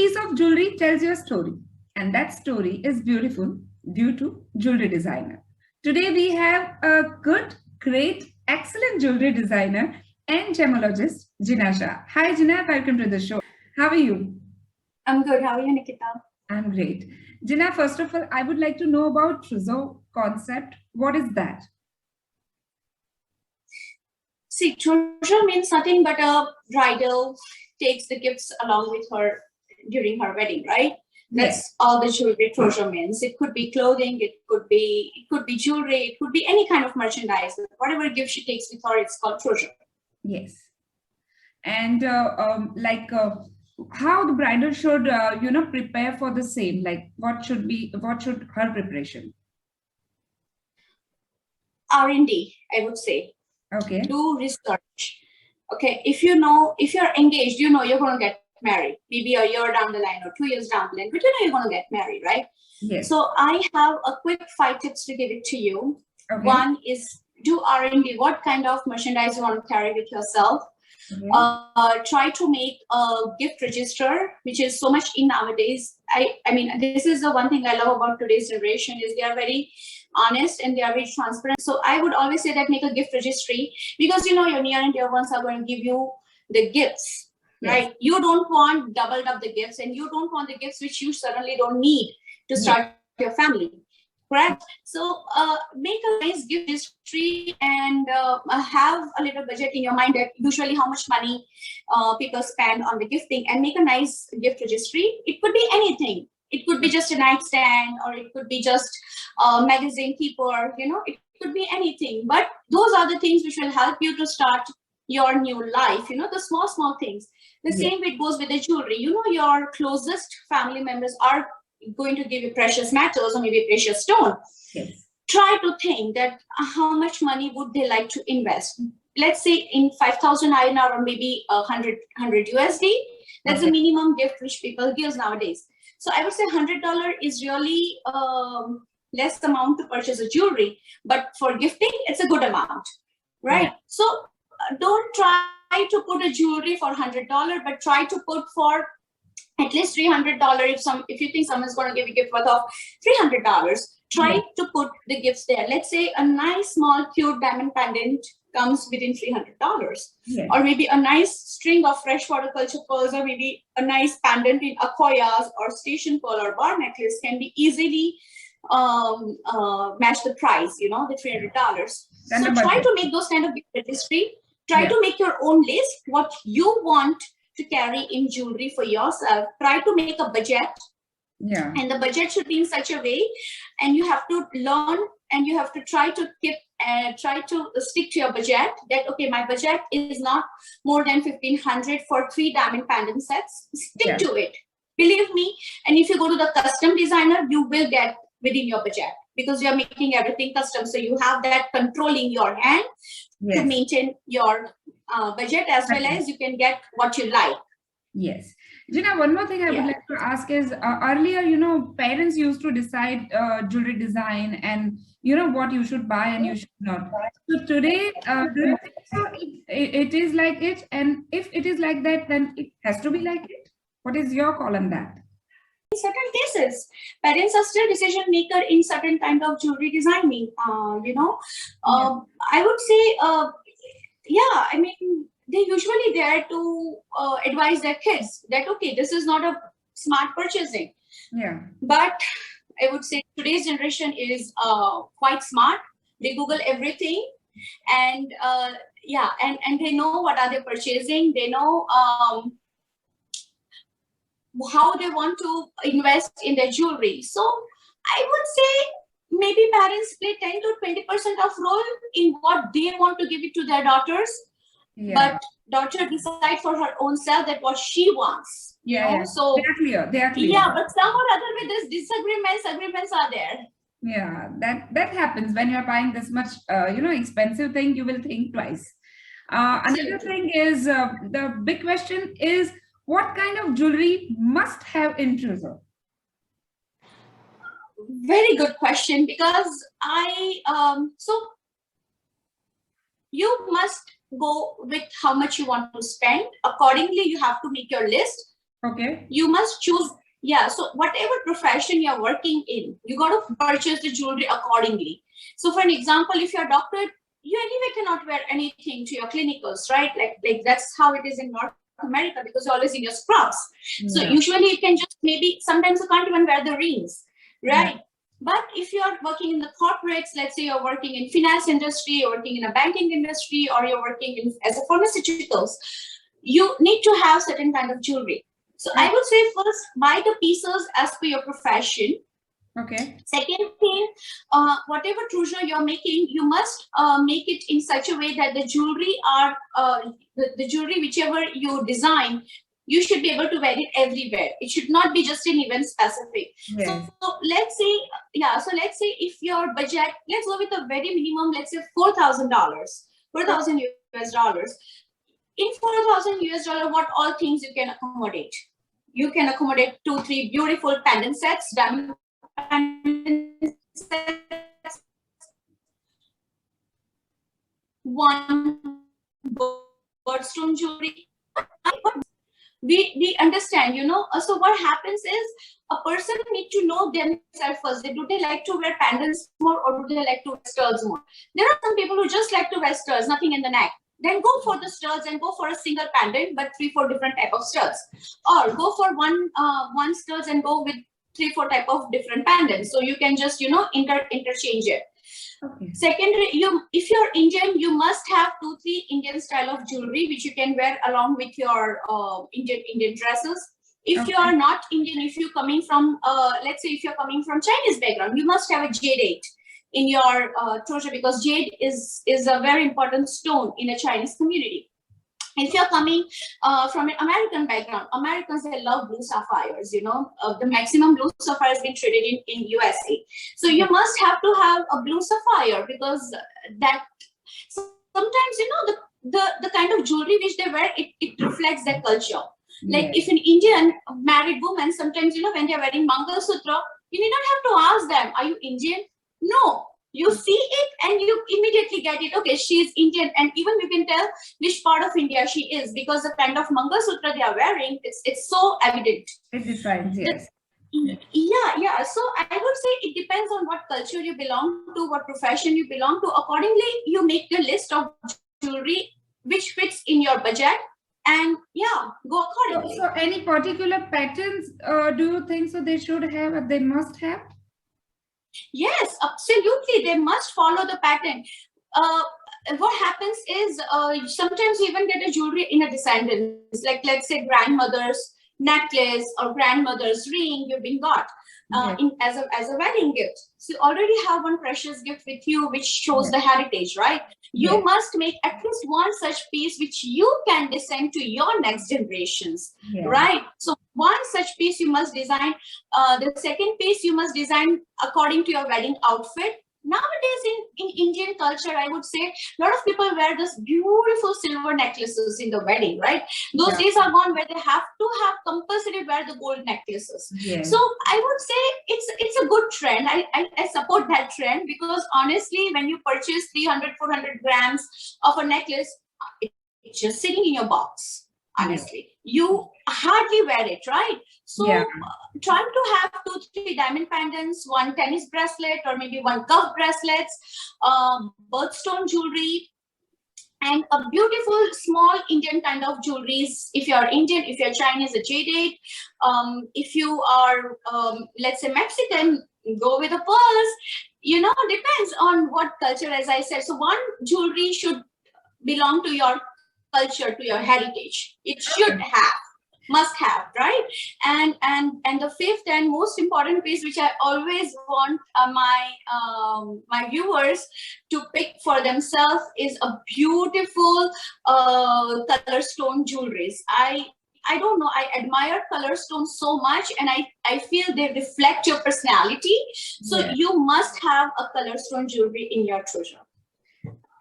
piece of jewelry tells your story, and that story is beautiful due to jewelry designer. Today we have a good, great, excellent jewelry designer and gemologist, Jinagna Shah. Hi, Jina. Welcome to the show. How are you? I'm good. How are you, Nikita? I'm great. Jina, first of all, I would like to know about trousseau concept. What is that? See, trousseau means nothing but a bridal takes the gifts along with her during her wedding, right? That's Yes. all the jewelry trousseau means. It could be clothing, it could be jewelry, it could be any kind of merchandise. Whatever gift she takes with her, it's called trousseau. Yes. And how the bridal should prepare for the same, like what should her preparation? R&D, I would say. Okay. Do research. Okay, if you're engaged, you know you're going to get married, maybe a year down the line or 2 years down the line, but you know you're going to get married, right? Yes. So I have a quick 5 tips to give it to you. Okay. One is do R&D. What kind of merchandise you want to carry with yourself? Okay. Try to make a gift register, which is so much in nowadays. I mean, this is the one thing I love about today's generation is they are very honest and they are very transparent. So I would always say that make a gift registry, because you know your near and dear ones are going to give you the gifts, right? Yes. You don't want doubled up the gifts, and you don't want the gifts which you suddenly don't need to start your family. Correct. So make a nice gift registry and have a little budget in your mind that usually how much money people spend on the gifting, and make a nice gift registry. It could be anything. It could be just a nightstand, or it could be just a magazine keeper, you know, it could be anything. But those are the things which will help you to start your new life, you know, the small things. The same way it goes with the jewelry. You know, your closest family members are going to give you precious metals or maybe a precious stone. Yes. Try to think that how much money would they like to invest. Let's say in 5,000 INR or maybe 100 USD. That's the minimum gift which people give nowadays. So I would say $100 is really less amount to purchase a jewelry, but for gifting, it's a good amount, right? Yeah. So don't try to put a jewelry for $100, but try to put for at least $300. If you think someone's going to give you a gift worth of $300, try to put the gifts there. Let's say a nice small cute diamond pendant comes within $300, or maybe a nice string of freshwater culture pearls, or maybe a nice pendant in akoyas or station pearl or bar necklace can be easily match the price, you know, the $300. So try to make those kind of gift registry. Try to make your own list, what you want to carry in jewelry for yourself. Try to make a budget. Yeah. And the budget should be in such a way, and you have to learn, and you have to try to stick to your budget, that okay, my budget is not more than 1,500 for 3 diamond pendant sets. Stick to it. Believe me. And if you go to the custom designer, you will get within your budget, because you're making everything custom. So you have that control in your hand to maintain your budget, as well as you can get what you like. Yes. Jina, one more thing I would like to ask is earlier, you know, parents used to decide jewelry design and, you know, what you should buy and you should not. So today, do you think so it is like it? And if it is like that, then it has to be like it. What is your call on that? In certain cases, parents are still decision maker in certain kind of jewelry designing. You know, I would say, I mean, they're usually there to advise their kids that, okay, this is not a smart purchasing. Yeah. But I would say today's generation is quite smart. They Google everything, and and they know what are they purchasing. They know how they want to invest in their jewelry. So I would say maybe parents play 10 to 20% of role in what they want to give it to their daughters. Yeah. But daughter decide for her own self that what she wants. So they are clear. Yeah, but some or other with this disagreements are there. Yeah, that happens when you're buying this much expensive thing. You will think twice. Another thing is the big question is, what kind of jewelry must have in trousseau? Very good question, because you must go with how much you want to spend. Accordingly, you have to make your list. Okay. You must choose. Yeah, so whatever profession you're working in, you got to purchase the jewelry accordingly. So for an example, if you're a doctor, you anyway cannot wear anything to your clinicals, right? Like that's how it is in North America, because you're always in your scrubs. So Yeah. usually you can just, maybe sometimes you can't even wear the rings, right? Yeah. But if you're working in the corporates, let's say you're working in finance industry, you're working in a banking industry, or you're working in as a pharmaceuticals, you need to have certain kind of jewelry. So I would say first buy the pieces as per your profession. Okay. Second thing, whatever trousseau you're making, you must make it in such a way that the jewelry are the jewelry whichever you design, you should be able to wear it everywhere. It should not be just an event specific. Yes. So let's say, yeah. So let's say if your budget, let's go with a very minimum. Let's say $4,000, $4,000 In $4,000, what all things you can accommodate? You can accommodate 2-3 beautiful pendant sets, diamond pendant sets, one birdstone jewelry. We understand, so what happens is a person need to know themselves first. Do they like to wear pendants more, or do they like to wear studs more? There are some people who just like to wear studs, nothing in the neck. Then go for the studs and go for a single pendant, but 3-4 different type of studs. Or go for one studs and go with 3-4 type of different pendants. So you can just, interchange it. Okay. Secondly, if you're Indian, you must have 2-3 Indian style of jewelry which you can wear along with your Indian dresses. If you are not Indian, if you're coming from, let's say if you're coming from Chinese background, you must have a jade in your trousseau, because jade is a very important stone in a Chinese community. If you're coming from an American background, Americans, they love blue sapphires. The maximum blue sapphire has been traded in USA. So you must have to have a blue sapphire, because that sometimes the kind of jewelry which they wear, it reflects their culture. Like if an Indian married woman, sometimes when they're wearing Mangal Sutra, you need not have to ask them, are you Indian? No. You see it and you immediately get it. Okay, she is Indian, and even you can tell which part of India she is, because the kind of Mangal Sutra they are wearing, it's so evident. It defines, yes. Yeah. So I would say it depends on what culture you belong to, what profession you belong to. Accordingly, you make the list of jewelry which fits in your budget, and go accordingly. So any particular patterns do you think so they should have, or they must have? Yes, absolutely. They must follow the pattern. What happens is sometimes you even get a jewelry in a descendants, like let's say grandmother's necklace or grandmother's ring you've been got as a wedding gift. So you already have one precious gift with you which shows the heritage, right? You must make at least one such piece which you can descend to your next generations, right? So one such piece you must design. The second piece you must design according to your wedding outfit. Nowadays in Indian culture, I would say a lot of people wear this beautiful silver necklaces in the wedding, right? Those days are gone where they have to have compulsory wear the gold necklaces. So I would say it's a good trend. I support that trend, because honestly, when you purchase 300-400 grams of a necklace, it's just sitting in your box. Honestly, you hardly wear it, right? So trying to have 2-3 diamond pendants, one tennis bracelet, or maybe one cuff bracelets, birthstone jewelry, and a beautiful small Indian kind of jewelries. If you're Indian, if you're Chinese, a jade. If you are, let's say Mexican, go with a purse. Depends on what culture, as I said. So one jewelry should belong to your culture, to your heritage. It should must have, right? And the fifth and most important piece, which I always want my viewers to pick for themselves, is a beautiful color stone jewelries. I don't know, I admire color stones so much, and I feel they reflect your personality. So you must have a color stone jewelry in your treasure.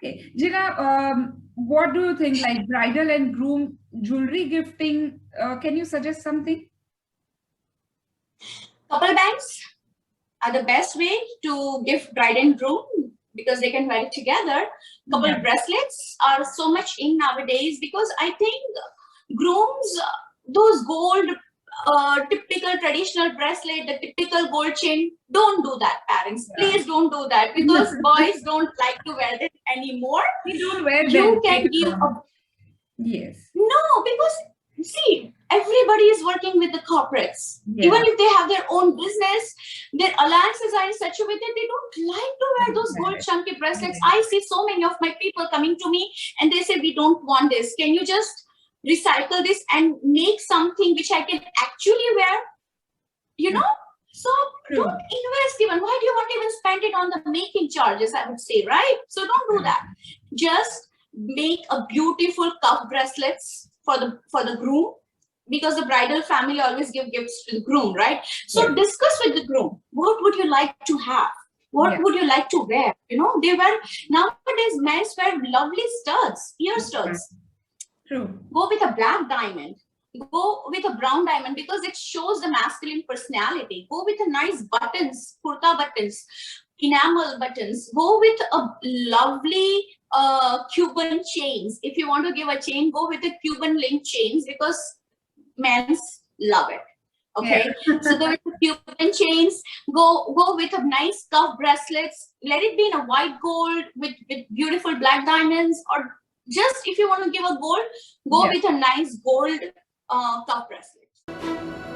Okay. Jina, what do you think, like bridal and groom jewelry gifting? Can you suggest something? Couple bands are the best way to gift bride and groom, because they can wear it together. Couple bracelets are so much in nowadays, because I think grooms, those gold typical traditional bracelet, the typical gold chain. Don't do that, parents. Please don't do that, because boys don't like to wear it anymore. We don't wear them. You can give a yes. No, because see, everybody is working with the corporates. Yeah. Even if they have their own business, their alliances are in such a way that they don't like to wear those gold chunky bracelets. I see so many of my people coming to me and they say, we don't want this. Can you just recycle this and make something which I can actually wear? You know? So don't invest even. Why do you want to even spend it on the making charges, I would say, right? So don't do that. Just make a beautiful cuff bracelets for the groom, because the bridal family always give gifts to the groom, right? So discuss with the groom, what would you like to have? What would you like to wear? You know, they wear nowadays, men wear lovely studs, ear studs. True. Go with a black diamond. Go with a brown diamond, because it shows the masculine personality. Go with a nice buttons, kurta buttons, enamel buttons. Go with a lovely Cuban chains. If you want to give a chain, go with a Cuban link chains, because men love it. Okay, so go with the Cuban chains. Go with a nice cuff bracelets. Let it be in a white gold with beautiful black diamonds, or just if you want to give a gold, go with a nice gold cuff bracelet.